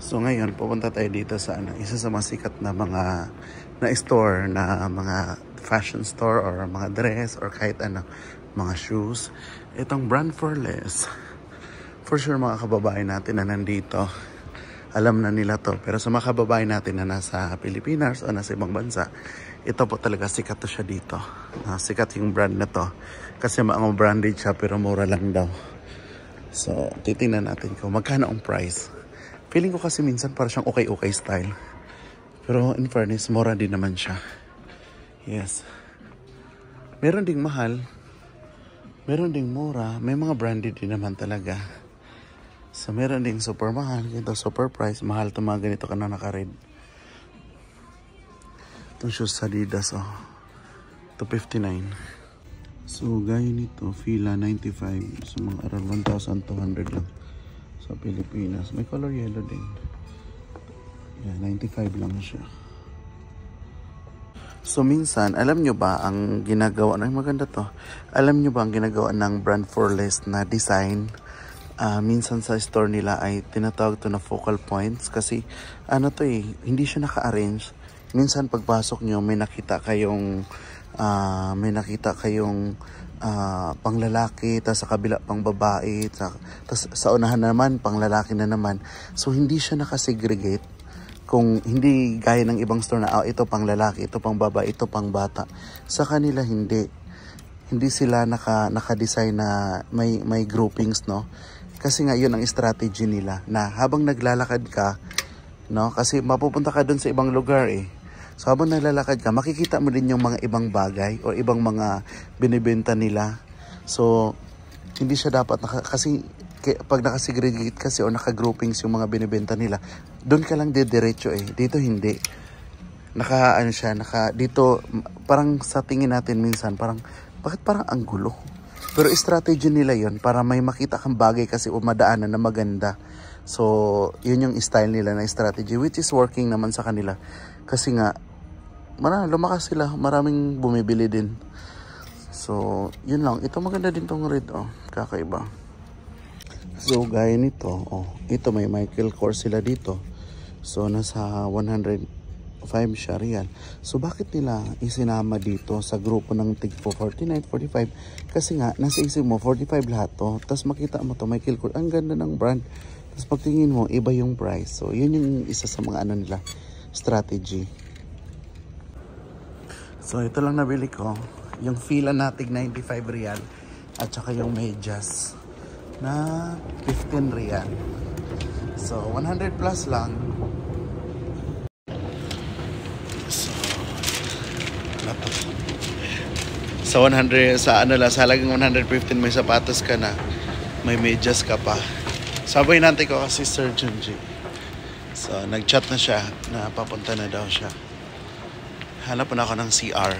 So ngayon, pupunta tayo dito sa isa sa mga sikat na mga store na mga fashion store or mga dress or kahit mga shoes. Itong Brand for Less. For sure mga kababayan natin na nandito, alam na nila to. Pero sa mga kababayan natin na nasa Pilipinas o nasa ibang bansa, ito po talaga sikat to siya dito. Sikat yung brand na to. Kasi mga branded siya pero mura lang daw. So, titingnan natin kung magkano ang price. Feeling ko kasi minsan para siyang okay style. Pero in fairness, mura din naman siya. Yes. Meron ding mahal. Meron ding mura. May mga branded din naman talaga. So meron ding super mahal. Ito super price. Mahal ito mga ganito ka na naka-red. Itong shoes sa Adidas. $259. So gaya nito, Fila 95. So mga around 1,200 lang. Sa Pilipinas. May color yellow din. Yeah, 95 lang siya. So minsan, alam nyo ba ang ginagawa, maganda to. Alam nyo ba ang ginagawa ng Brand for Less na design? Minsan sa store nila ay tinatawag to na focal points. Kasi hindi siya naka-arrange. Minsan pagpasok nyo, may nakita kayong panglalaki, tapos sa kabila pang babae, tapos sa unahan naman panglalaki na naman. So hindi siya nakasegregate. Kung hindi gaya ng ibang store na ito pang lalaki, ito pang babae, ito pang bata. Sa kanila hindi sila naka-design na may groupings, no? Kasi nga yun ang strategy nila na habang naglalakad ka, no? Kasi mapupunta ka dun sa ibang lugar So habang naglalakad ka, makikita mo din yung mga ibang bagay o ibang mga binibenta nila. So hindi siya dapat kasi pag nakasegregate kasi o naka-groupings yung mga binibenta nila, doon ka lang diretso Dito hindi. Dito parang sa tingin natin minsan bakit parang ang gulo? Pero strategy nila yon para may makita kang bagay kasi o madaanan na maganda. So yun yung style nila na strategy which is working naman sa kanila. Kasi nga lumakas sila, maraming bumibili din. So, yun lang. Ito maganda din tong red, kakaiba. So, gaya nito, ito may Michael Kors sila dito. So, nasa 105 siya real. So, bakit nila isinama dito sa grupo ng tig 49, 45? Kasi nga, nasa isip mo, 45 lahat to. Tapos makita mo to, Michael Kors. Ang ganda ng brand. Tapos pagtingin mo, iba yung price. So, yun yung isa sa mga nila, strategy. So, ito lang nabili ko. Yung Fila natig 95 real. At saka yung medyas na 15 real. So, 100 plus lang. So, sa 100, sa sa halagang 115 may sapatos ka na. May medyas ka pa. Sabay natin ko kasi Sir Junji. So, nag-chat na siya na papunta na daw siya. Hanap na ako ng CR.